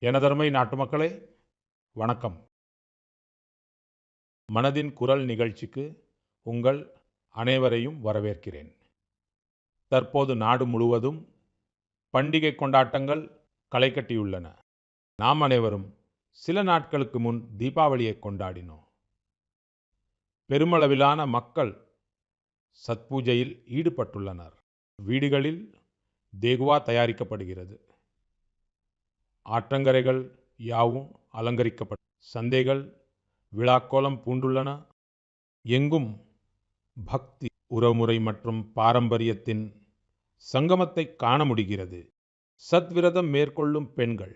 எனதருமை நாட்டுமக்களே, வணக்கம். மனதின் குரல் நிகழ்ச்சிக்கு உங்கள் அனைவரையும் வரவேற்கிறேன். தற்போது நாடு முழுவதும் பண்டிகை கொண்டாட்டங்கள் களை கட்டியுள்ளன. நாம் அனைவரும் சில நாட்களுக்கு முன் தீபாவளியை கொண்டாடினோம். பெருமளவிலான மக்கள் சத்பூஜையில் ஈடுபட்டுள்ளனர். வீடுகளில் தேகுவா தயாரிக்கப்படுகிறது. ஆற்றங்கரைகள் யாவும் அலங்கரிக்கப்பட்ட சந்தைகள் விழாக்கோலம் பூண்டுள்ளன. எங்கும் பக்தி, உறவுமுறை மற்றும் பாரம்பரியத்தின் சங்கமத்தை காண முடிகிறது. சத்விரதம் மேற்கொள்ளும் பெண்கள்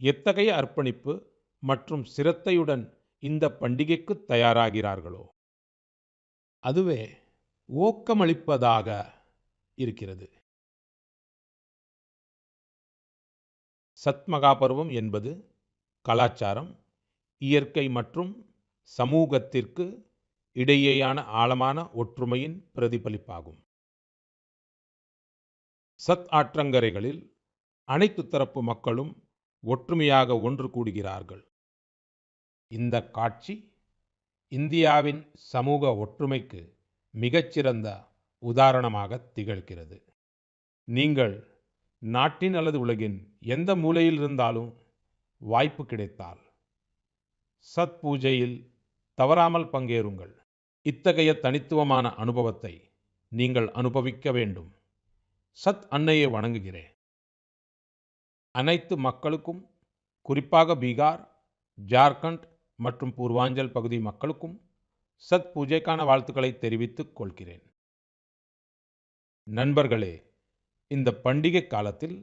எத்தகைய அர்ப்பணிப்பு மற்றும் சிரத்தையுடன் இந்த பண்டிகைக்கு தயாராகிறார்களோ அதுவே ஊக்கமளிப்பதாக இருக்கிறது. சத் மகாபர்வம் என்பது கலாச்சாரம், இயற்கை மற்றும் சமூகத்திற்கு இடையேயான ஆழமான ஒற்றுமையின் பிரதிபலிப்பாகும். சத் ஆற்றங்கரைகளில் அனைத்து தரப்பு மக்களும் ஒற்றுமையாக ஒன்று கூடுகிறார்கள். இந்த காட்சி இந்தியாவின் சமூக ஒற்றுமைக்கு மிகச்சிறந்த உதாரணமாக திகழ்கிறது. நீங்கள் நாட்டின் அல்லது உலகின் எந்த மூலையில் இருந்தாலும் வாய்ப்பு கிடைத்தால் சத் பூஜையில் தவறாமல் பங்கேறுங்கள். இத்தகைய தனித்துவமான அனுபவத்தை நீங்கள் அனுபவிக்க வேண்டும். சத் அன்னையை வணங்குகிறேன். அனைத்து மக்களுக்கும், குறிப்பாக பீகார், ஜார்க்கண்ட் மற்றும் பூர்வாஞ்சல் பகுதி மக்களுக்கும் சத் பூஜைக்கான வாழ்த்துக்களை தெரிவித்துக் கொள்கிறேன். நண்பர்களே, இந்த பண்டிகை காலத்தில்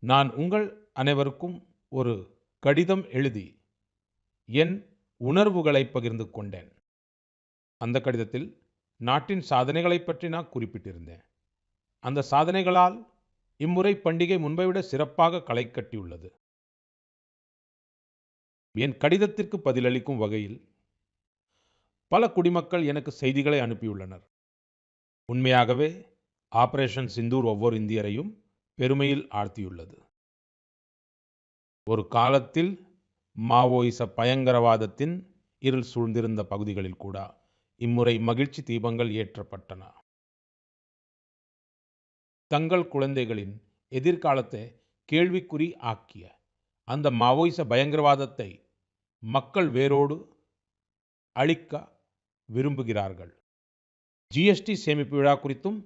நான் உங்கள் அனைவருக்கும் ஒரு கடிதம் எழுதி என் உணர்வுகளை பகிர்ந்து கொண்டேன். அந்த கடிதத்தில் நாட்டின் சாதனைகளை பற்றி நான் குறிப்பிட்டிருந்தேன். அந்த சாதனைகளால் இம்முறை பண்டிகை முன்பை விட சிறப்பாக களை கட்டியுள்ளது. என் கடிதத்திற்கு பதிலளிக்கும் வகையில் பல குடிமக்கள் எனக்கு செய்திகளை அனுப்பியுள்ளனர். உண்மையாகவே ஆபரேஷன் சிந்தூர் ஒவ்வொரு இந்தியரையும் பெருமையில் ஆழ்த்தியுள்ளது. ஒரு காலத்தில் மாவோயிச பயங்கரவாதத்தின் இருள் சூழ்ந்திருந்த பகுதிகளில் கூட இம்முறை மகிழ்ச்சி தீபங்கள் ஏற்றப்பட்டன. தங்கள் குழந்தைகளின் எதிர்காலத்தை கேள்விக்குறி ஆக்கிய அந்த மாவோயிச பயங்கரவாதத்தை மக்கள் வேரோடு அழிக்க விரும்புகிறார்கள். ஜிஎஸ்டி சேமிப்பு விழா குறித்தும்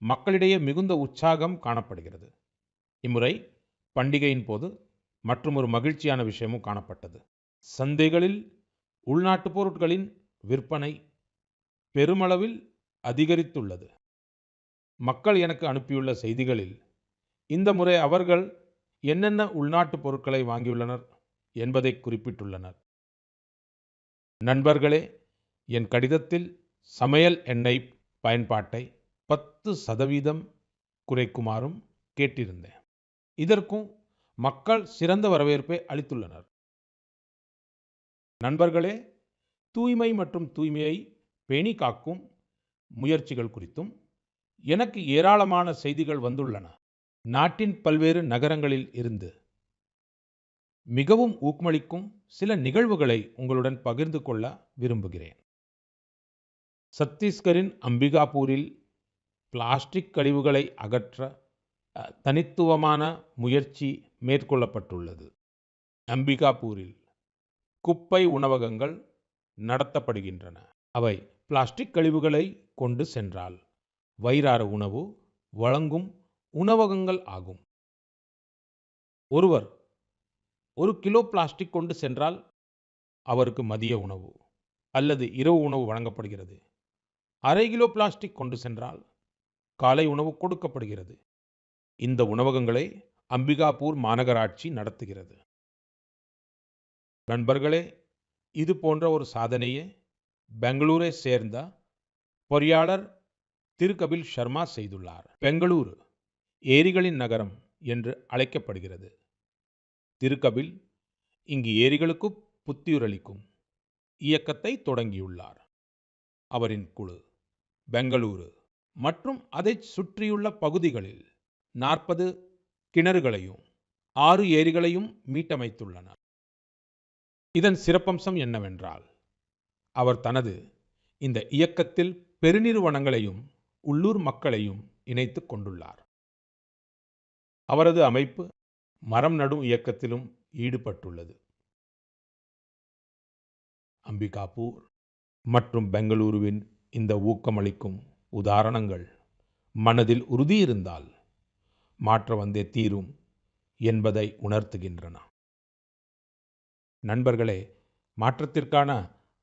மக்களிடையே மிகுந்த உற்சாகம் காணப்படுகிறது. இம்முறை பண்டிகையின் போது மற்றும் ஒரு மகிழ்ச்சியான விஷயமும் காணப்பட்டது. சந்தைகளில் உள்நாட்டு பொருட்களின் விற்பனை பெருமளவில் அதிகரித்துள்ளது. மக்கள் எனக்கு அனுப்பியுள்ள செய்திகளில் இந்த முறை அவர்கள் என்னென்ன உள்நாட்டு பொருட்களை வாங்கியுள்ளனர் என்பதை குறிப்பிட்டுள்ளனர். நண்பர்களே, என் கடிதத்தில் சமையல் எண்ணெய் பயன்பாட்டை 10% குறைக்குமாறும் கேட்டிருந்தேன். இதற்கும் மக்கள் சிறந்த வரவேற்பை அளித்துள்ளனர். நண்பர்களே, தூய்மை மற்றும் தூய்மையை பேணி காக்கும் முயற்சிகள் குறித்தும் எனக்கு ஏராளமான செய்திகள் வந்துள்ளன. நாட்டின் பல்வேறு நகரங்களில் இருந்து மிகவும் ஊக்கமளிக்கும் சில நிகழ்வுகளை உங்களுடன் பகிர்ந்து கொள்ள விரும்புகிறேன். சத்தீஸ்கரின் அம்பிகாபூரில் பிளாஸ்டிக் கழிவுகளை அகற்ற தனித்துவமான முயற்சி மேற்கொள்ளப்பட்டுள்ளது. அம்பிகாபூரில் குப்பை உணவகங்கள் நடத்தப்படுகின்றன. அவை பிளாஸ்டிக் கழிவுகளை கொண்டு சென்றால் வயிறார உணவு வழங்கும் உணவகங்கள் ஆகும். ஒருவர் 1 கிலோ பிளாஸ்டிக் கொண்டு சென்றால் அவருக்கு மதிய உணவு அல்லது இரவு உணவு வழங்கப்படுகிறது. 1/2 கிலோ பிளாஸ்டிக் கொண்டு சென்றால் காலை உணவு கொடுக்கப்படுகிறது. இந்த உணவகங்களை அம்பிகாபூர் மாநகராட்சி நடத்துகிறது. நண்பர்களே, இது போன்ற ஒரு சாதனையை பெங்களூரை சேர்ந்த பொறியாளர் திரு கபில் சர்மா செய்துள்ளார். பெங்களூரு ஏரிகளின் நகரம் என்று அழைக்கப்படுகிறது. திரு கபில் இங்கு ஏரிகளுக்கு புத்துயிரளிக்கும் இயக்கத்தை தொடங்கியுள்ளார். அவரின் குழு பெங்களூரு மற்றும் அதை சுற்றியுள்ள பகுதிகளில் 40 கிணறுகளையும் 6 ஏரிகளையும் மீட்டமைத்துள்ளனர். இதன் சிறப்பம்சம் என்னவென்றால், அவர் தனது இந்த இயக்கத்தில் பெருநிறுவனங்களையும் உள்ளூர் மக்களையும் இணைத்துக் கொண்டுள்ளார். அவரது அமைப்பு மரம் நடும் இயக்கத்திலும் ஈடுபட்டுள்ளது. அம்பிகாபூர் மற்றும் பெங்களூருவின் இந்த ஊக்கமளிக்கும் உதாரணங்கள் மனதில் உறுதி இருந்தால் மாற்ற வந்தே தீரும் என்பதை உணர்த்துகின்றன. நண்பர்களே, மாற்றத்திற்கான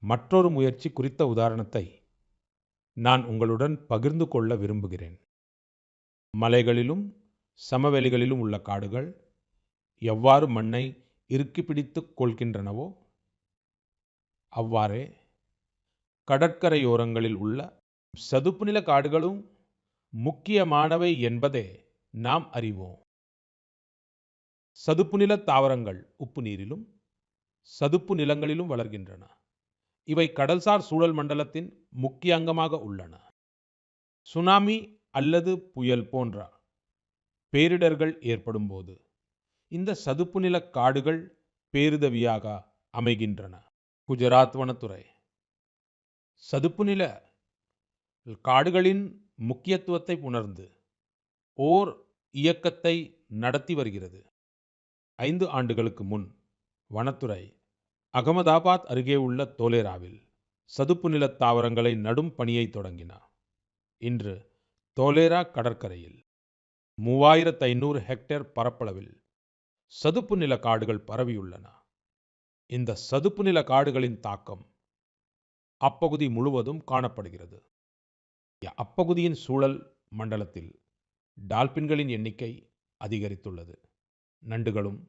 மற்றொரு முயற்சி குறித்த உதாரணத்தை நான் உங்களுடன் பகிர்ந்து கொள்ள விரும்புகிறேன். மலைகளிலும் சமவெளிகளிலும் உள்ள காடுகள் எவ்வாறு மண்ணை இறுக்கி பிடித்துக் கொள்கின்றனவோ, அவ்வாறே கடற்கரையோரங்களில் உள்ள சதுப்பு நில காடுகளும் முக்கியமானவை என்பதை நாம் அறிவோம். சதுப்பு நில தாவரங்கள் உப்பு நீரிலும் சதுப்பு நிலங்களிலும் வளர்கின்றன. இவை கடல்சார் சூழல் மண்டலத்தின் முக்கிய அங்கமாக உள்ளன. சுனாமி அல்லது புயல் போன்ற பேரிடர்கள் ஏற்படும் போது இந்த சதுப்பு நில காடுகள் பேருதவியாக அமைகின்றன. குஜராத் வனத்துறை சதுப்பு நில காடுகளின் முக்கியத்துவத்தை உணர்ந்து ஓர் இயக்கத்தை நடத்தி வருகிறது. 5 ஆண்டுகளுக்கு முன் வனத்துறை அகமதாபாத் அருகே உள்ள தோலேராவில் சதுப்பு நில தாவரங்களை நடும் பணியை தொடங்கினார். இன்று தோலேரா கடற்கரையில் 3500 ஹெக்டேர் பரப்பளவில் சதுப்பு நில காடுகள் பரவியுள்ளன. இந்த சதுப்பு நில காடுகளின் தாக்கம் அப்பகுதி முழுவதும் காணப்படுகிறது. அப்பகுதியின் சூழல் மண்டலத்தில் டால்பின்களின் எண்ணிக்கை அதிகரித்துள்ளது. நண்டுகளும்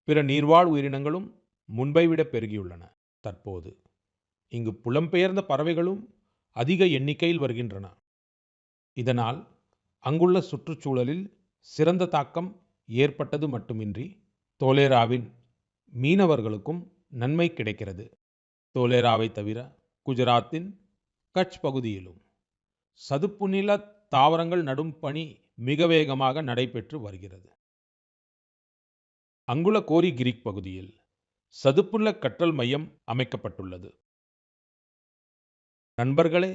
பிற நீர்வாழ் உயிரினங்களும் முன்பை விட பெருகியுள்ளன. தற்போது இங்கு புலம்பெயர்ந்த பறவைகளும் அதிக எண்ணிக்கையில் வருகின்றன. இதனால் அங்குள்ள சுற்றுச்சூழலில் சிறந்த தாக்கம் ஏற்பட்டது மட்டுமின்றி தோலேராவின் மீனவர்களுக்கும் நன்மை கிடைக்கிறது. தோலேராவை தவிர குஜராத்தின் கட்ச் பகுதியிலும் சதுப்பு நில தாவரங்கள் நடும் பணி மிக வேகமாக நடைபெற்று வருகிறது. அங்குள்ள கோரி கிரிக் பகுதியில் சதுப்புநில கற்றல் மையம் அமைக்கப்பட்டுள்ளது. நண்பர்களே,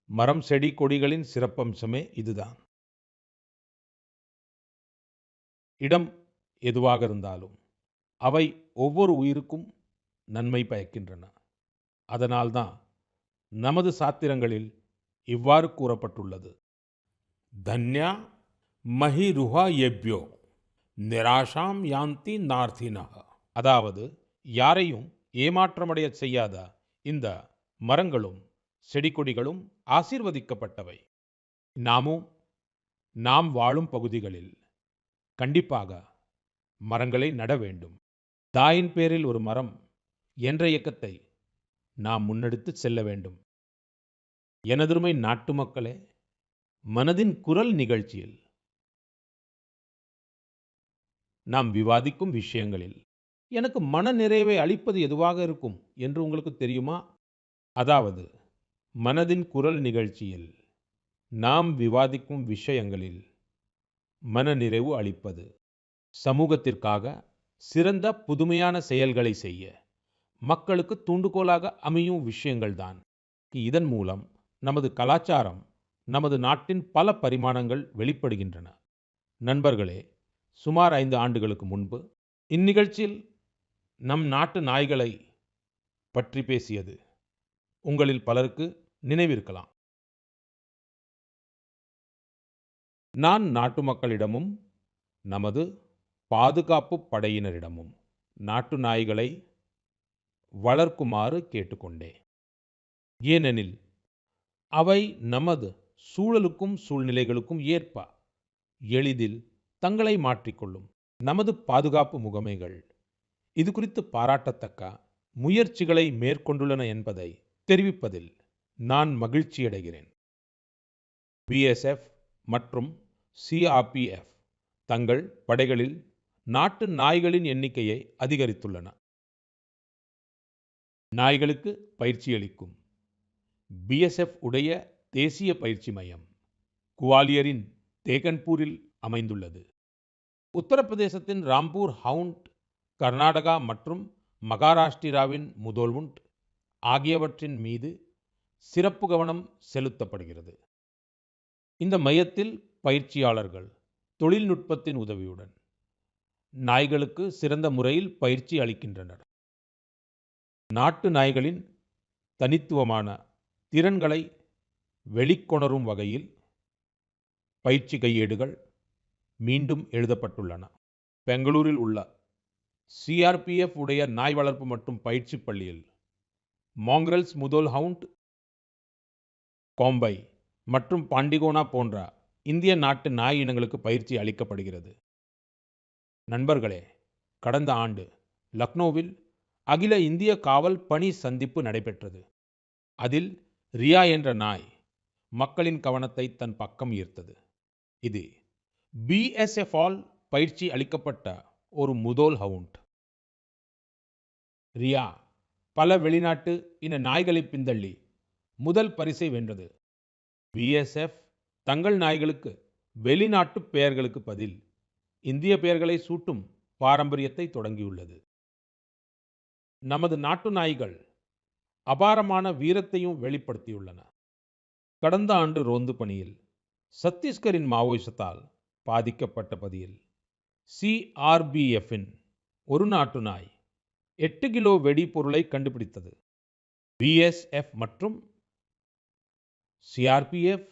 மரம் செடி கொடிகளின் சிறப்பம்சமே இதுதான். இடம் எதுவாக இருந்தாலும் அவை ஒவ்வொரு உயிருக்கும் நன்மை பயக்கின்றன. அதனால்தான் நமது சாத்திரங்களில் இவ்வாறு கூறப்பட்டுள்ளது: தன்யா மஹி ருஹா யெப்யோ நிராஷாம் யாந்தி நார்த்தினஹ. அதாவது, யாரையும் ஏமாற்றமடைய செய்யாத இந்த மரங்களும் செடி கொடிகளும் ஆசீர்வதிக்கப்பட்டவை. நாம் வாழும் பகுதிகளில் கண்டிப்பாக மரங்களை நட வேண்டும். தாயின் பேரில் ஒரு மரம் என்ற இயக்கத்தை நாம் முன்னெடுத்து செல்ல வேண்டும். எனதருமை நாட்டு மக்களே, மனதின் குரல் நிகழ்ச்சியில் நாம் விவாதிக்கும் விஷயங்களில் எனக்கு மன நிறைவை அளிப்பது எதுவாக இருக்கும் என்று உங்களுக்கு தெரியுமா? அதாவது, மனதின் குரல் நிகழ்ச்சியில் நாம் விவாதிக்கும் விஷயங்களில் மனநிறைவு அளிப்பது, சமூகத்திற்காக சிறந்த புதுமையான செயல்களை செய்ய மக்களுக்கு தூண்டுகோலாக அமையும் விஷயங்கள்தான். இதன் மூலம் நமது கலாச்சாரம், நமது நாட்டின் பல பரிமாணங்கள் வெளிப்படுகின்றன. நண்பர்களே, சுமார் 5 ஆண்டுகளுக்கு முன்பு இந்நிகழ்ச்சியில் நம் நாட்டு நாய்களை பற்றி பேசியது உங்களில் பலருக்கு நினைவிருக்கலாம். நான் நாட்டு மக்களிடமும் நமது பாதுகாப்பு படையினரிடமும் நாட்டு நாய்களை வளர்க்குமாறு கேட்டுக்கொண்டேன். ஏனெனில் அவை நமது சூழலுக்கும் சூழ்நிலைகளுக்கும் ஏற்ப எளிதில் தங்களை மாற்றிக்கொள்ளும். நமது பாதுகாப்பு முகமைகள் இது குறித்து பாராட்டத்தக்க முயற்சிகளை மேற்கொண்டுள்ளன என்பதை தெரிவிப்பதில் நான் மகிழ்ச்சியடைகிறேன். பிஎஸ்எஃப் மற்றும் சிஆர்பிஎஃப் தங்கள் படைகளில் நாட்டு நாய்களின் எண்ணிக்கையை அதிகரித்துள்ளன. நாய்களுக்கு பயிற்சி அளிக்கும் பிஎஸ்எஃப் உடைய தேசிய பயிற்சி மையம் குவாலியரின் தேகன்பூரில் அமைந்துள்ளது. உத்தரப்பிரதேசத்தின் ராம்பூர் ஹவுண்ட், கர்நாடகா மற்றும் மகாராஷ்டிராவின் முதோல்வுண்ட் ஆகியவற்றின் மீது சிறப்பு கவனம் செலுத்தப்படுகிறது. இந்த மையத்தில் பயிற்சியாளர்கள் தொழில்நுட்பத்தின் உதவியுடன் நாய்களுக்கு சிறந்த முறையில் பயிற்சி அளிக்கின்றனர். நாட்டு நாய்களின் தனித்துவமான திறன்களை வெளிக்கொணரும் வகையில் பயிற்சி கையேடுகள் மீண்டும் எழுதப்பட்டுள்ளன. பெங்களூரில் உள்ள சிஆர்பிஎஃப் உடைய நாய் வளர்ப்பு மற்றும் பயிற்சி பள்ளியில் மாங்க்ரல்ஸ் முதோல் ஹவுண்ட், கோம்பை மற்றும் பாண்டிகோனா போன்ற இந்திய நாட்டு நாய் இனங்களுக்கு பயிற்சி அளிக்கப்படுகிறது. நண்பர்களே, கடந்த ஆண்டு லக்னோவில் அகில இந்திய காவல் பணி சந்திப்பு நடைபெற்றது. அதில் ரியா என்ற நாய் மக்களின் கவனத்தை தன் பக்கம் ஈர்த்தது. இது பிஎஸ்எஃப் ஆல் பயிற்சி அளிக்கப்பட்ட ஒரு முதோல் ஹவுண்ட். ரியா பல வெளிநாட்டு இன நாய்களை பின்தள்ளி முதல் பரிசை வென்றது. பிஎஸ்எஃப் தங்கள் நாய்களுக்கு வெளிநாட்டு பெயர்களுக்கு பதில் இந்திய பெயர்களை சூட்டும் பாரம்பரியத்தை தொடங்கியுள்ளது. நமது நாட்டு நாய்கள் அபாரமான வீரத்தையும் வெளிப்படுத்தியுள்ளன. கடந்த ஆண்டு ரோந்து பணியில் சத்தீஸ்கரின் மாவோயிசத்தால் பாதிக்கப்பட்ட பகுதியில் சிஆர்பிஎஃப்பின் ஒரு நாட்டு நாய் 8 கிலோ வெடிபொருளை கண்டுபிடித்தது. பிஎஸ்எஃப் மற்றும் சிஆர்பிஎஃப்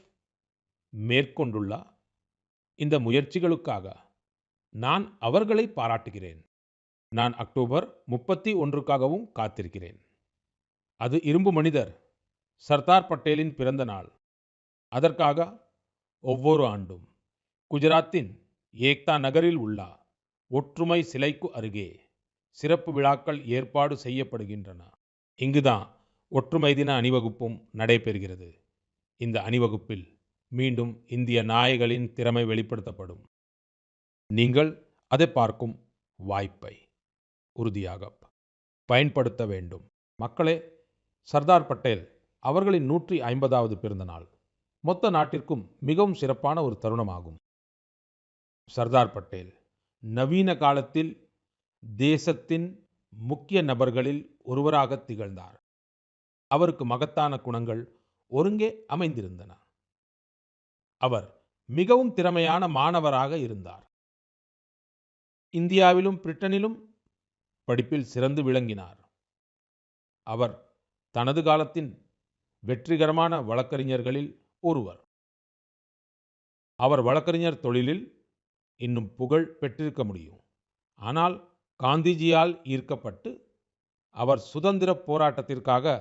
மேற்கொண்டுள்ள இந்த முயற்சிகளுக்காக நான் அவர்களை பாராட்டுகிறேன். நான் அக்டோபர் 31க்காகவும் காத்திருக்கிறேன். அது இரும்பு மனிதர் சர்தார் பட்டேலின் பிறந்த நாள். அதற்காக ஒவ்வொரு ஆண்டும் குஜராத்தின் ஏக்தா நகரில் உள்ள ஒற்றுமை சிலைக்கு அருகே சிறப்பு விழாக்கள் ஏற்பாடு செய்யப்படுகின்றன. இங்குதான் ஒற்றுமை தின அணிவகுப்பும் நடைபெறுகிறது. இந்த அணிவகுப்பில் மீண்டும் இந்திய நாய்களின் திறமை வெளிப்படுத்தப்படும். நீங்கள் அதை பார்க்கும் வாய்ப்பை உறுதியாக பயன்படுத்த வேண்டும். மக்களே, சர்தார் பட்டேல் அவர்களின் 150வது பிறந்த நாள் மொத்த நாட்டிற்கும் மிகவும் சிறப்பான ஒரு தருணமாகும். சர்தார் பட்டேல் நவீன காலத்தில் தேசத்தின் முக்கிய நபர்களில் ஒருவராக திகழ்ந்தார். அவருக்கு மகத்தான குணங்கள் ஒருங்கே அமைந்திருந்தன. அவர் மிகவும் திறமையான மாணவராக இருந்தார். இந்தியாவிலும் பிரிட்டனிலும் படிப்பில் சிறந்து விளங்கினார். அவர் தனது காலத்தின் வெற்றிகரமான வழக்கறிஞர்களில் ஒருவர். அவர் வழக்கறிஞர் தொழிலில் இன்னும் புகழ் பெற்றிருக்க முடியும். ஆனால் காந்திஜியால் ஈர்க்கப்பட்டு அவர் சுதந்திர போராட்டத்திற்காக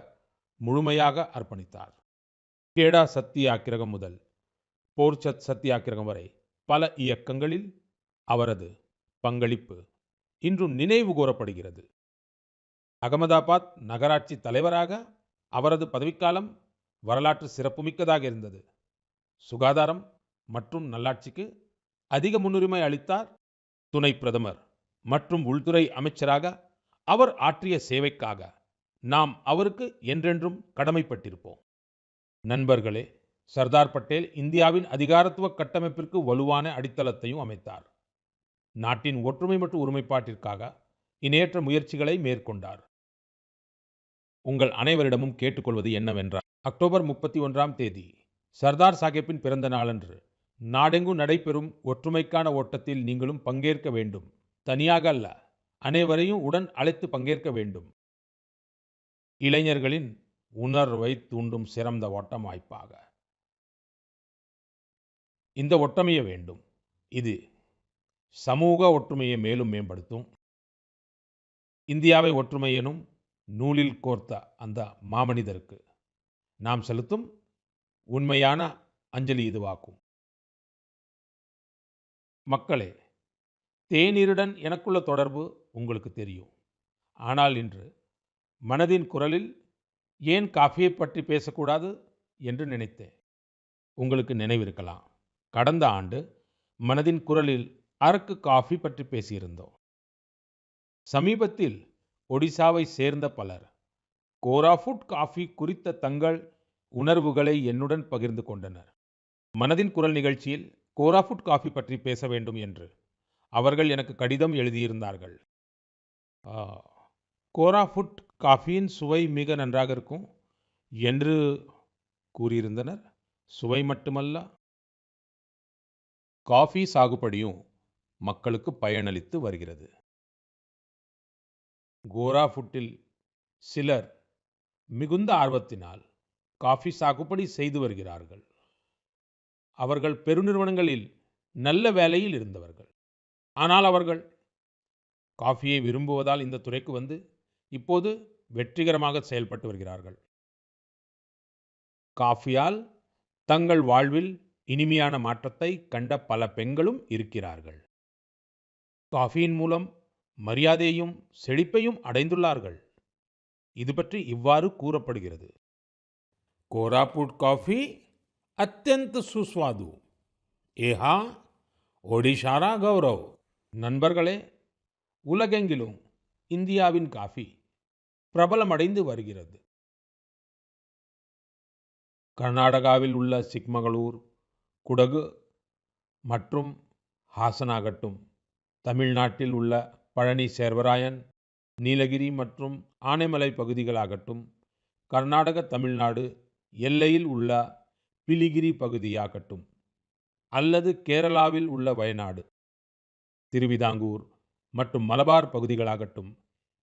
முழுமையாக அர்ப்பணித்தார். கேடா சத்தியாகிரகம் முதல் போர்ச்சத் சத்தியாகிரகம் வரை பல இயக்கங்களில் அவரது பங்களிப்பு இன்றும் நினைவு கூறப்படுகிறது. அகமதாபாத் நகராட்சி தலைவராக அவரது பதவிக்காலம் வரலாற்று சிறப்புமிக்கதாக இருந்தது. சுகாதாரம் மற்றும் நல்லாட்சிக்கு அதிக முன்னுரிமை அளித்தார். துணை பிரதமர் மற்றும் உள்துறை அமைச்சராக அவர் ஆற்றிய சேவைக்காக நாம் அவருக்கு என்றென்றும் கடமைப்பட்டிருப்போம். நண்பர்களே, சர்தார் பட்டேல் இந்தியாவின் அதிகாரத்துவ கட்டமைப்பிற்கு வலுவான அடித்தளத்தையும் அமைத்தார். நாட்டின் ஒற்றுமை மற்றும் ஒருமைப்பாட்டிற்காக இணையற்ற முயற்சிகளை மேற்கொண்டார். உங்கள் அனைவரிடமும் கேட்டுக்கொள்வது என்னவென்றால், அக்டோபர் 31ஆம் தேதி சர்தார் சாஹிப்பின் பிறந்த நாளன்று நாடெங்கும் நடைபெறும் ஒற்றுமைக்கான ஓட்டத்தில் நீங்களும் பங்கேற்க வேண்டும். தனியாக அல்ல, அனைவரையும் உடன் அழைத்து பங்கேற்க வேண்டும். இளைஞர்களின் உணர்வை தூண்டும் சிறந்த ஓட்டம் வாய்ப்பாக இந்த ஒட்டமைய வேண்டும். இது சமூக ஒற்றுமையை மேலும் மேம்படுத்தும். இந்தியாவை ஒற்றுமை எனும் நூலில் கோர்த்த அந்த மாமனிதருக்கு நாம் செலுத்தும் உண்மையான அஞ்சலி இதுவாக்கும். மக்களே, தேநீருடன் எனக்குள்ள தொடர்பு உங்களுக்கு தெரியும். ஆனால் இன்று மனதின் குரலில் ஏன் காஃபியை பற்றி பேசக்கூடாது என்று நினைத்தேன். உங்களுக்கு நினைவிருக்கலாம், கடந்த ஆண்டு மனதின் குரலில் அரக்கு காஃபி பற்றி பேசியிருந்தோம். சமீபத்தில் ஒடிசாவை சேர்ந்த பலர் கோராஃபுட் காஃபி குறித்த தங்கள் உணர்வுகளை என்னுடன் பகிர்ந்து கொண்டனர். மனதின் குரல் நிகழ்ச்சியில் கோராஃபுட் காஃபி பற்றி பேச வேண்டும் என்று அவர்கள் எனக்கு கடிதம் எழுதியிருந்தார்கள். ஆ, கோராஃபுட் காஃபியின் சுவை மிக நன்றாக இருக்கும் என்று கூறியிருந்தனர். சுவை மட்டுமல்ல, காஃபி சாகுபடியும் மக்களுக்கு பயனளித்து வருகிறது. கோராஃபுட்டில் சிலர் மிகுந்த ஆர்வத்தினால் காஃபி சாகுபடி செய்து வருகிறார்கள். அவர்கள் பெருநிறுவனங்களில் நல்ல வேலையில் இருந்தவர்கள். ஆனால் அவர்கள் காஃபியை விரும்புவதால் இந்த துறைக்கு வந்து இப்போது வெற்றிகரமாக செயல்பட்டு வருகிறார்கள். காஃபியால் தங்கள் வாழ்வில் இனிமையான மாற்றத்தை கண்ட பல பெண்களும் இருக்கிறார்கள். காஃபியின் மூலம் மரியாதையையும் செழிப்பையும் அடைந்துள்ளார்கள். இது பற்றி இவ்வாறு கூறப்படுகிறது. கோராपुट कॉफी अत्यंत सुस्वादु ஏஹா ஒடிஷாரா கௌரவ். நண்பர்களே, உலகெங்கிலும் இந்தியாவின் காஃபி பிரபலமடைந்து வருகிறது. கர்நாடகாவில் உள்ள சிக்மகளூர், குடகு மற்றும் ஹாசனாகட்டும், தமிழ்நாட்டில் உள்ள பழனி சேர்வராயன், நீலகிரி மற்றும் ஆனைமலை பகுதிகளாகட்டும், கர்நாடக தமிழ்நாடு எல்லையில் உள்ள பிலிகிரி பகுதியாகட்டும், அல்லது கேரளாவில் உள்ள வயநாடு, திருவிதாங்கூர் மற்றும் மலபார் பகுதிகளாகட்டும்,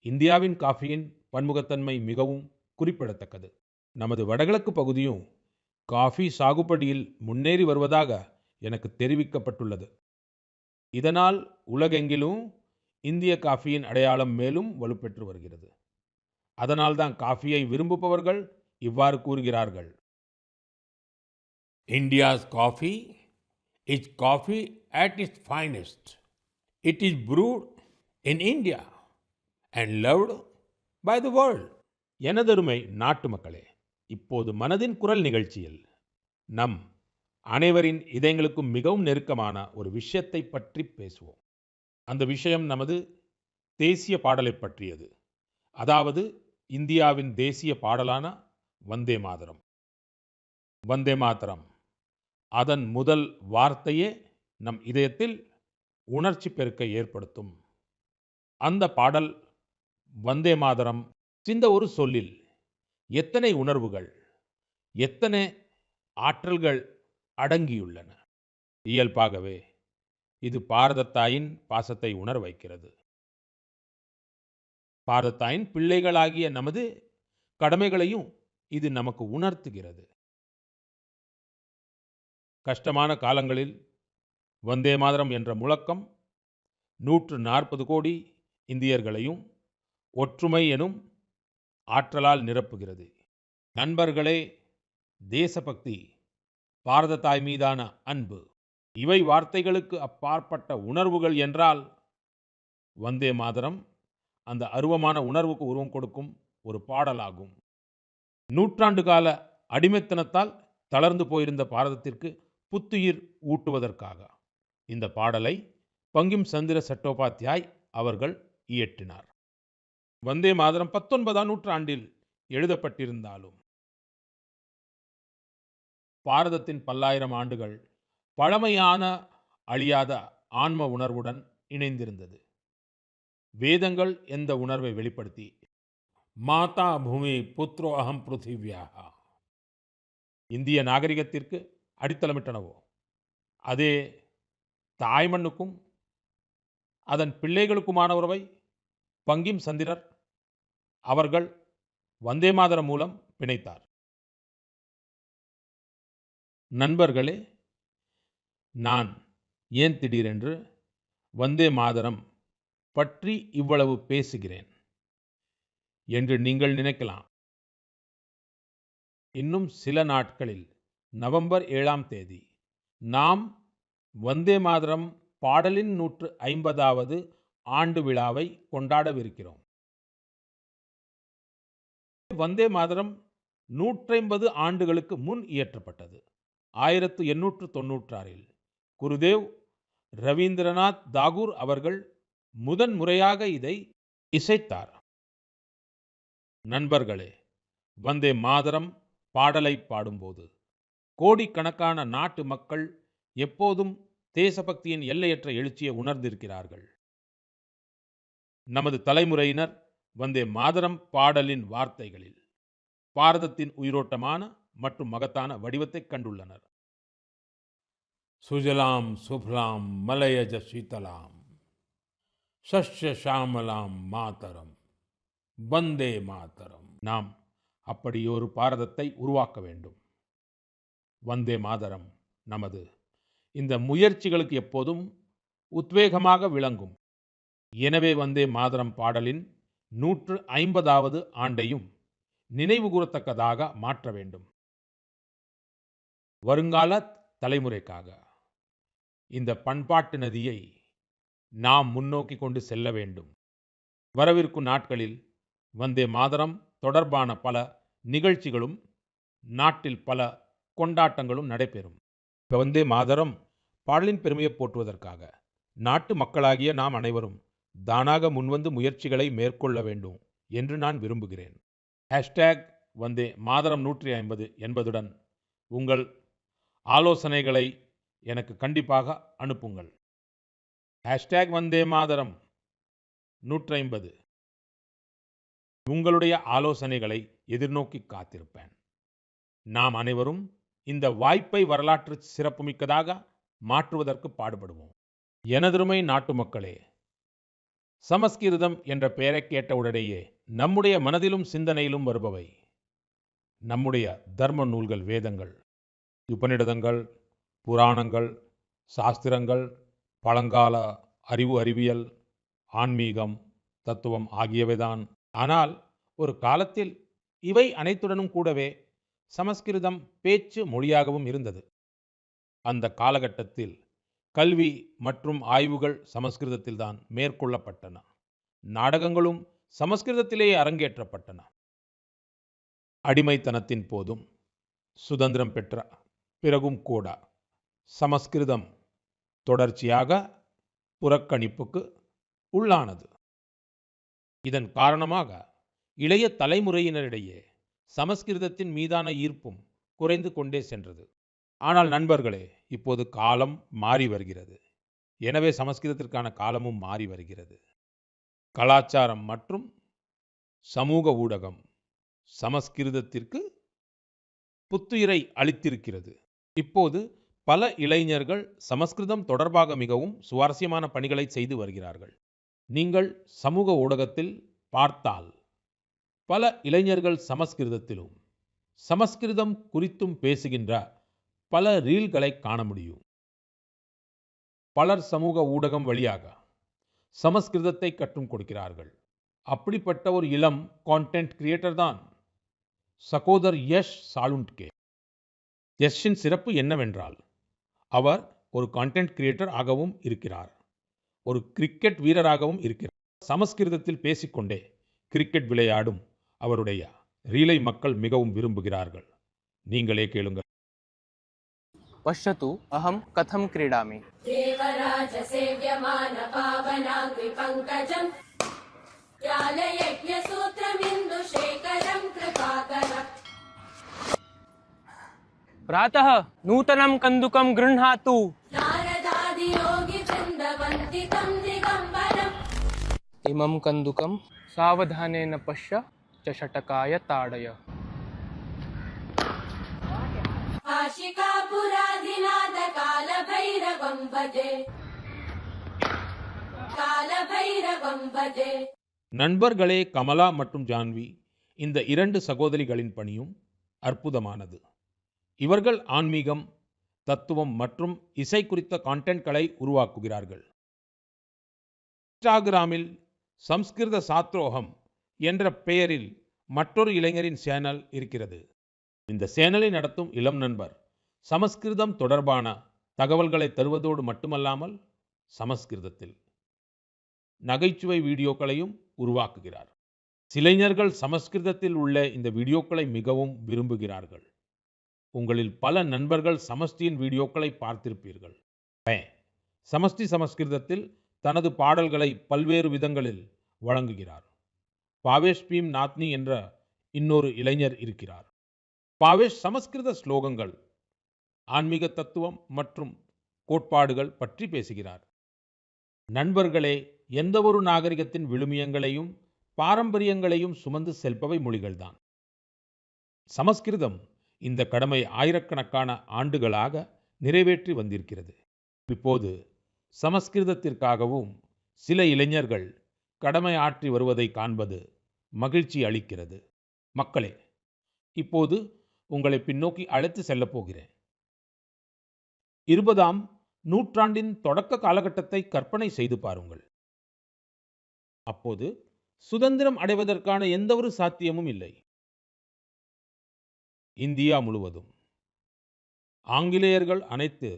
இந்தியாவின் காஃபியின் பன்முகத்தன்மை மிகவும் குறிப்பிடத்தக்கது. நமது வடகிழக்கு பகுதியும் காஃபி சாகுபடியில் முன்னேறி வருவதாக எனக்கு தெரிவிக்கப்பட்டுள்ளது. இதனால் உலகெங்கிலும் இந்திய காஃபியின் அடையாளம் மேலும் வலுப்பெற்று வருகிறது. அதனால்தான் காஃபியை விரும்புபவர்கள் இவ்வாறு கூறுகிறார்கள். India's coffee is coffee at its finest. It is brewed in India and loved by the world. எனதருமை நாட்டு மக்களே, இப்போது மனதின் குரல் நிகழ்ச்சியில் நம் அனைவரின் இதயங்களுக்கும் மிகவும் நெருக்கமான ஒரு விஷயத்தை பற்றி பேசுவோம். அந்த விஷயம் நமது தேசிய பாடலை பற்றியது. அதாவது இந்தியாவின் தேசிய பாடலான வந்தே மாதரம். வந்தே மாதரம், அதன் முதல் வார்த்தையே நம் இதயத்தில் உணர்ச்சி பெருக்கை ஏற்படுத்தும். அந்த பாடல் வந்தே மாதரம் இந்த ஒரு சொல்லில் எத்தனை உணர்வுகள், எத்தனை ஆற்றல்கள் அடங்கியுள்ளன. இயல்பாகவே இது பாரத தாயின் பாசத்தை உணர வைக்கிறது. பாரத தாயின் பிள்ளைகளாகிய நமது கடமைகளையும் இது நமக்கு உணர்த்துகிறது. கஷ்டமான காலங்களில் வந்தே மாதரம் என்ற முழக்கம் 140 கோடி இந்தியர்களையும் ஒற்றுமை எனும் ஆற்றலால் நிரப்புகிறது. நண்பர்களே, தேசபக்தி, பாரத தாய் மீதான அன்பு, இவை வார்த்தைகளுக்கு அப்பாற்பட்ட உணர்வுகள் என்றால் வந்தே மாதரம் அந்த அருவமான உணர்வுக்கு உருவம் கொடுக்கும் ஒரு பாடலாகும். நூற்றாண்டு கால அடிமைத்தனத்தால் தளர்ந்து போயிருந்த பாரதத்திற்கு புத்துயிர் ஊட்டுவதற்காக இந்த பாடலை பங்கிம் சந்திர சட்டோபாத்யாய் அவர்கள் இயற்றினார். வந்தே மாதரம் 19ஆம் நூற்றாண்டில் எழுதப்பட்டிருந்தாலும் பாரதத்தின் பல்லாயிரம் ஆண்டுகள் பழமையான அழியாத ஆன்ம உணர்வுடன் இணைந்திருந்தது. வேதங்கள் எந்த உணர்வை வெளிப்படுத்தி மாதா பூமி புத்ரோ அகம் பிருத்திவியாக இந்திய நாகரிகத்திற்கு அடித்தளமிட்டனவோ, அதே தாய்மண்ணுக்கும் அதன் பிள்ளைகளுக்குமான உறவை பங்கிம் சந்திரர் அவர்கள் வந்தே மாதரம் மூலம் பிணைத்தார். நண்பர்களே, நான் ஏன் திடீரென்று வந்தே மாதரம் பற்றி இவ்வளவு பேசுகிறேன் என்று நீங்கள் நினைக்கலாம். இன்னும் சில நாட்களில் நவம்பர் 7ஆம் தேதி நாம் வந்தே மாதரம் பாடலின் 150வது ஆண்டு விழாவை கொண்டாடவிருக்கிறோம். வந்தே மாதரம் 150 ஆண்டுகளுக்கு முன் இயற்றப்பட்டது. 1896இல் குருதேவ் ரவீந்திரநாத் தாகூர் அவர்கள் முதன்முறையாக இதை இசைத்தார். நண்பர்களே, வந்தே மாதரம் பாடலை பாடும்போது கோடிக்கணக்கான நாட்டு மக்கள் எப்போதும் தேசபக்தியின் எல்லையற்ற எழுச்சியை உணர்ந்திருக்கிறார்கள். நமது தலைமுறையினர் வந்தே மாதரம் பாடலின் வார்த்தைகளில் பாரதத்தின் உயிரோட்டமான மற்றும் மகத்தான வடிவத்தை கண்டுள்ளனர். சுஜலாம் சுஃப்லாம் மலயஜ சீதலாம் சஸ்ய ஷாமலாம் மாதரம் வந்தே மாதரம். நாம் அப்படியொரு பாரதத்தை உருவாக்க வேண்டும். வந்தே மாதரம் நமது இந்த முயற்சிகளுக்கு எப்போதும் உத்வேகமாக விளங்கும். எனவே வந்தே மாதரம் பாடலின் 150வது ஆண்டையும் நினைவு கூறத்தக்கதாக மாற்ற வேண்டும். வருங்கால தலைமுறைக்காக இந்த பண்பாட்டு நதியை நாம் முன்னோக்கி கொண்டு செல்ல வேண்டும். வரவிருக்கும் நாட்களில் வந்தே மாதரம் தொடர்பான பல நிகழ்ச்சிகளும் நாட்டில் பல கொண்டாட்டங்களும் நடைபெறும். வந்தே மாதரம் பாடலின் பெருமையை போற்றுவதற்காக நாட்டு மக்களாகிய நாம் அனைவரும் தானாக முன்வந்து முயற்சிகளை மேற்கொள்ள வேண்டும் என்று நான் விரும்புகிறேன். வந்தே மாதரம் 150 என்பதுடன் உங்கள் ஆலோசனைகளை எனக்கு கண்டிப்பாக அனுப்புங்கள். வந்தே மாதரம் 150. உங்களுடைய ஆலோசனைகளை எதிர்நோக்கி காத்திருப்பேன். நாம் அனைவரும் இந்த வாய்ப்பை வரலாற்று சிறப்புமிக்கதாக மாற்றுவதற்கு பாடுபடுவோம். எனதருமை நாட்டு மக்களே, சமஸ்கிருதம் என்ற பெயரை கேட்டவுடனேயே நம்முடைய மனதிலும் சிந்தனையிலும் வருபவை நம்முடைய தர்ம நூல்கள், வேதங்கள், உபநிடதங்கள், புராணங்கள், சாஸ்திரங்கள், பழங்கால அறிவியல், ஆன்மீகம், தத்துவம் ஆகியவைதான். ஆனால் ஒரு காலத்தில் இவை அனைத்துடனும் கூடவே சமஸ்கிருதம் பேச்சு மொழியாகவும் இருந்தது. அந்த காலகட்டத்தில் கல்வி மற்றும் ஆய்வுகள் சமஸ்கிருதத்தில்தான் மேற்கொள்ளப்பட்டன. நாடகங்களும் சமஸ்கிருதத்திலேயே அரங்கேற்றப்பட்டன. அடிமைத்தனத்தின் போதும் சுதந்திரம் பெற்ற பிறகும் கூட சமஸ்கிருதம் தொடர்ச்சியாக புறக்கணிப்புக்கு உள்ளானது. இதன் காரணமாக இளைய தலைமுறையினரிடையே சமஸ்கிருதத்தின் மீதான ஈர்ப்பும் குறைந்து கொண்டே சென்றது. ஆனால் நண்பர்களே, இப்போது காலம் மாறி வருகிறது. எனவே சமஸ்கிருதத்திற்கான காலமும் மாறி வருகிறது. கலாச்சாரம் மற்றும் சமூக ஊடகம் சமஸ்கிருதத்திற்கு புத்துயிரை அளித்திருக்கிறது. இப்போது பல இளைஞர்கள் சமஸ்கிருதம் தொடர்பாக மிகவும் சுவாரஸ்யமான பணிகளை செய்து வருகிறார்கள். நீங்கள் சமூக ஊடகத்தில் பார்த்தால் பல இளைஞர்கள் சமஸ்கிருதத்திலும் சமஸ்கிருதம் குறித்தும் பேசுகின்ற பல ரீல்களை காண முடியும். பலர் சமூக ஊடகம் வழியாக சமஸ்கிருதத்தை கற்றுக் கொடுக்கிறார்கள். அப்படிப்பட்ட ஒரு இளம் கான்டென்ட் கிரியேட்டர் தான் சகோதர் யஷ் சாலுண்ட்கே. யஷின் சிறப்பு என்னவென்றால் அவர் ஒரு கான்டென்ட் கிரியேட்டர் ஆகவும் இருக்கிறார், ஒரு கிரிக்கெட் வீரராகவும் இருக்கிறார். சமஸ்கிருதத்தில் பேசிக்கொண்டே கிரிக்கெட் விளையாடும் அவருடைய ரீலை மக்கள் மிகவும் விரும்புகிறார்கள். நீங்களே கேளுங்கள். पश्यतु अहं कथं क्रीडामि। देवराज सेव्यमान पावनाग्नि पंकजं ज्ञानयज्ञसूत्रमिन्दुशेखरं कृपाकरम्। प्रातः नूतनं कन्दुकं गृह्णातु। नारदादियोगिवृन्दवन्दितं दिगम्बरम्। इमं कन्दुकं सावधानेन पश्य चषटकाय ताडय। आशिकापुराधिनाथ कालभैरवं भजे, कालभैरवं भजे। நண்பர்களே, கமலா மற்றும் ஜான்வி இந்த இரண்டு சகோதரிகளின் பணியும் அற்புதமானது. இவர்கள் ஆன்மீகம், தத்துவம் மற்றும் இசை குறித்த கான்டென்ட்களை உருவாக்குகிறார்கள். இன்ஸ்டாகிராமில் சம்ஸ்கிருத சாத்ரோகம் என்ற பெயரில் மற்றொரு இளைஞரின் சேனல் இருக்கிறது. இந்த சேனலை நடத்தும் இளம் நண்பர் சமஸ்கிருதம் தொடர்பான தகவல்களை தருவதோடு மட்டுமல்லாமல் சமஸ்கிருதத்தில் நகைச்சுவை வீடியோக்களையும் உருவாக்குகிறார். இளைஞர்கள் சமஸ்கிருதத்தில் உள்ள இந்த வீடியோக்களை மிகவும் விரும்புகிறார்கள். உங்களில் பல நண்பர்கள் சமஸ்டியின் வீடியோக்களை பார்த்திருப்பீர்கள். சமஸ்டி சமஸ்கிருதத்தில் தனது பாடல்களை பல்வேறு விதங்களில் வழங்குகிறார். பாவேஷ் பீம் நாத்னி என்ற இன்னொரு இளைஞர் இருக்கிறார். பாவேஷ் சமஸ்கிருத ஸ்லோகங்கள், ஆன்மீக தத்துவம் மற்றும் கோட்பாடுகள் பற்றி பேசுகிறார். நண்பர்களே, எந்தவொரு நாகரிகத்தின் விழுமியங்களையும் பாரம்பரியங்களையும் சுமந்து செல்பவை மொழிகள்தான். சமஸ்கிருதம் இந்த கடமை ஆயிரக்கணக்கான ஆண்டுகளாக நிறைவேற்றி வந்திருக்கிறது. இப்போது சமஸ்கிருதத்திற்காகவும் சில இளைஞர்கள் கடமை ஆற்றி வருவதை காண்பது மகிழ்ச்சி அளிக்கிறது. மக்களே, இப்போது உங்களை பின்னோக்கி அழைத்து செல்லப் போகிறேன். 20ஆம் நூற்றாண்டின் தொடக்க காலகட்டத்தை கற்பனை செய்து பாருங்கள். அப்போது சுதந்திரம் அடைவதற்கான எந்தவொரு சாத்தியமும் இல்லை. இந்தியா முழுவதும் ஆங்கிலேயர்கள் அனைத்து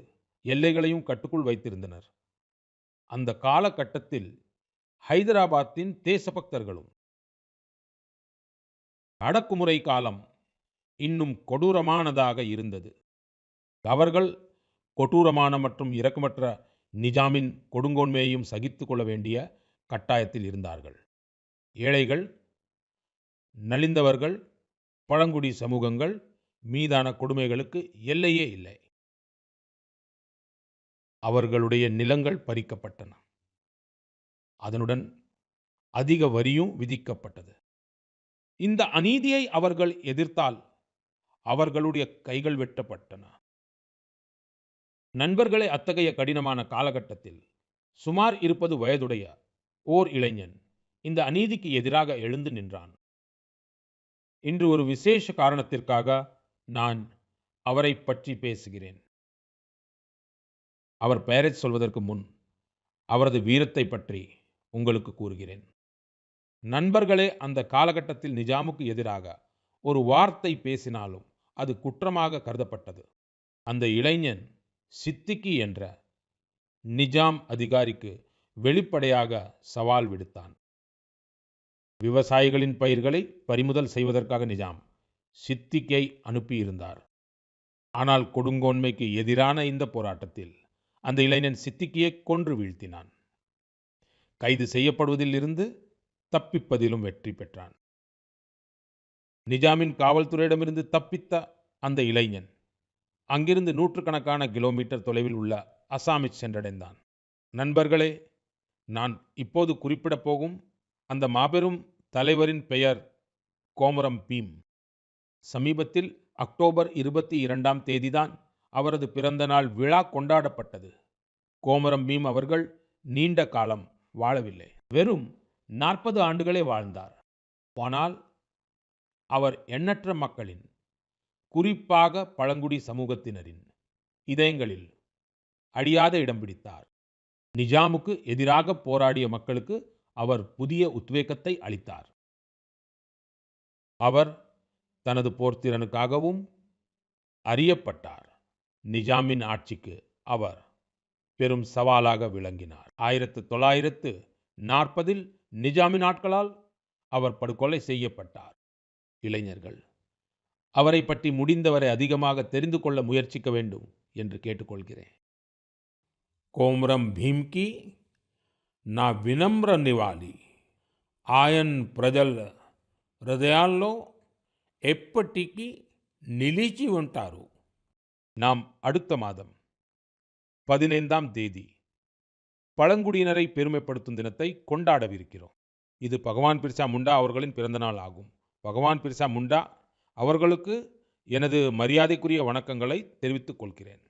எல்லைகளையும் கட்டுக்குள் வைத்திருந்தனர். அந்த காலகட்டத்தில் ஹைதராபாத்தின் தேசபக்தர்களும் அடக்குமுறை காலம் இன்னும் கொடூரமானதாக இருந்தது. அவர்கள் கொடூரமான மற்றும் இரக்கமற்ற நிஜாமின் கொடுங்கோன்மையையும் சகித்துக் கொள்ள வேண்டிய கட்டாயத்தில் இருந்தார்கள். ஏழைகள், நலிந்தவர்கள், பழங்குடி சமூகங்கள் மீதான கொடுமைகளுக்கு எல்லையே இல்லை. அவர்களுடைய நிலங்கள் பறிக்கப்பட்டன. அதனுடன் அதிக வரியும் விதிக்கப்பட்டது. இந்த அநீதியை அவர்கள் எதிர்த்தால் அவர்களுடைய கைகள் வெட்டப்பட்டன. நண்பர்களே, அத்தகைய கடினமான காலகட்டத்தில் சுமார் 20 வயதுடைய ஓர் இளைஞன் இந்த அநீதிக்கு எதிராக எழுந்து நின்றான். இன்று ஒரு விசேஷ காரணத்திற்காக நான் அவரை பற்றி பேசுகிறேன். அவர் பெயரைச் சொல்வதற்கு முன் அவரது வீரத்தை பற்றி உங்களுக்கு கூறுகிறேன். நண்பர்களே, அந்த காலகட்டத்தில் நிஜாமுக்கு எதிராக ஒரு வார்த்தை பேசினாலும் அது குற்றமாக கருதப்பட்டது. அந்த இளைஞன் சித்திகி என்ற நிஜாம் அதிகாரிக்கு வெளிப்படையாக சவால் விடுத்தான். விவசாயிகளின் பயிர்களை பறிமுதல் செய்வதற்காக நிஜாம் சித்திகை அனுப்பியிருந்தார். ஆனால் கொடுங்கோன்மைக்கு எதிரான இந்த போராட்டத்தில் அந்த இளைஞன் சித்திகியை கொன்று வீழ்த்தினான். கைது செய்யப்படுவதில் இருந்து தப்பிப்பதிலும் வெற்றி பெற்றான். நிஜாமின் காவல்துறையிடமிருந்து தப்பித்த அந்த இளைஞன் அங்கிருந்து நூற்றுக்கணக்கான கிலோமீட்டர் தொலைவில் உள்ள அசாமை சென்றடைந்தான். நண்பர்களே, நான் இப்போது குறிப்பிடப் போகும் அந்த மாபெரும் தலைவரின் பெயர் கோமரம் பீம். சமீபத்தில் அக்டோபர் 22ஆம் தேதிதான் அவரது பிறந்த நாள் விழா கொண்டாடப்பட்டது. கோமரம் பீம் அவர்கள் நீண்ட காலம் வாழவில்லை. வெறும் 40 ஆண்டுகளே வாழ்ந்தார். ஆனால் அவர் எண்ணற்ற மக்களின், குறிப்பாக பழங்குடி சமூகத்தினரின் இதயங்களில் அழியாத இடம் பிடித்தார். நிஜாமுக்கு எதிராக போராடிய மக்களுக்கு அவர் புதிய உத்வேகத்தை அளித்தார். அவர் தனது போர்த்திறனுக்காகவும் அறியப்பட்டார். நிஜாமின் ஆட்சிக்கு அவர் பெரும் சவாலாக விளங்கினார். 1940இல் நிஜாமின் ஆட்களால் அவர் படுகொலை செய்யப்பட்டார். இளைஞர்கள் அவரை பற்றி முடிந்தவரை அதிகமாக தெரிந்து கொள்ள முயற்சிக்க வேண்டும் என்று கேட்டுக்கொள்கிறேன். கோமரம் భీమ్ की నా వినమ్ర నివాళి ఆయన ప్రజల హృదయాల్లో ఎప్పటికీ నిలిచి ఉంటారు. நாம் அடுத்த மாதம் 15ஆம் தேதி பழங்குடியினரை பெருமைப்படுத்தும் தினத்தை கொண்டாடவிருக்கிறோம். இது பகவான் பிர்சா முண்டா அவர்களின் பிறந்தநாள் ஆகும். பகவான் பிர்சா முண்டா அவர்களுக்கு எனது மரியாதைக்குரிய வணக்கங்களை தெரிவித்துக் கொள்கிறேன்.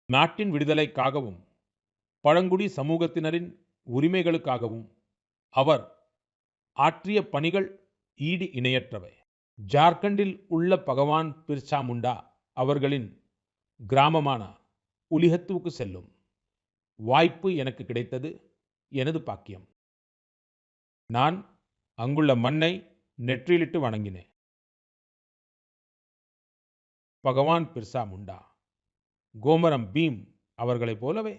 நாட்டின் விடுதலைக்காகவும் பழங்குடி சமூகத்தினரின் உரிமைகளுக்காகவும் அவர் ஆற்றிய பணிகள் ஈடு இணையற்றவை. ஜார்க்கண்டில் உள்ள பகவான் பிர்சா முண்டா அவர்களின் கிராமமான உலிஹத்துவுக்கு செல்லும் வாய்ப்பு எனக்கு கிடைத்தது எனது பாக்கியம். நான் அங்குள்ள மண்ணை நெற்றியிலிட்டு வணங்கினேன். பகவான் பிர்சா முண்டா, கோமரம் பீம் அவர்களைப் போலவே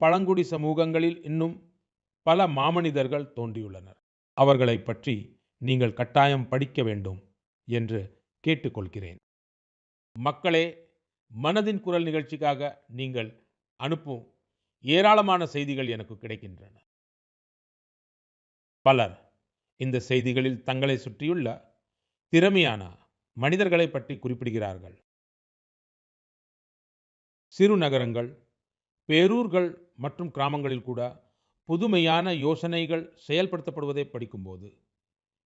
பழங்குடி சமூகங்களில் இன்னும் பல மாமனிதர்கள் தோன்றியுள்ளனர். அவர்களை பற்றி நீங்கள் கட்டாயம் படிக்க வேண்டும் என்று கேட்டுக்கொள்கிறேன். மக்களே, மனதின் குரல் நிகழ்ச்சிக்காக நீங்கள் அனுப்பும் ஏராளமான செய்திகள் எனக்கு கிடைக்கின்றன. பலர் இந்த செய்திகளில் தங்களை சுற்றியுள்ள திறமையான மனிதர்களை பற்றி குறிப்பிடுகிறார்கள். சிறு நகரங்கள், பேரூர்கள் மற்றும் கிராமங்களில் கூட புதுமையான யோசனைகள் செயல்படுத்தப்படுவதை படிக்கும்போது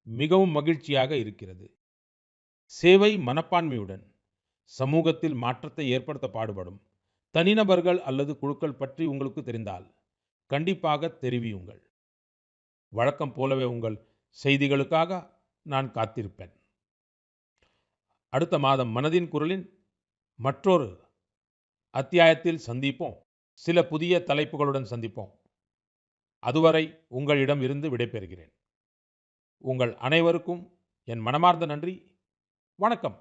மிகவும் மகிழ்ச்சியாக இருக்கிறது. சேவை மனப்பான்மையுடன் சமூகத்தில் மாற்றத்தை ஏற்படுத்த பாடுபடும் தனிநபர்கள் அல்லது குழுக்கள் பற்றி உங்களுக்கு தெரிந்தால் கண்டிப்பாக தெரிவியுங்கள். வழக்கம் போலவே உங்கள் செய்திகளுக்காக நான் காத்திருப்பேன். அடுத்த மாதம் மனதின் குரலின் மற்றொரு அத்தியாயத்தில் சந்திப்போம். சில புதிய தலைப்புகளுடன் சந்திப்போம். அதுவரை உங்களிடம் இருந்து விடைபெறுகிறேன். உங்கள் அனைவருக்கும் என் மனமார்ந்த நன்றி. வணக்கம்.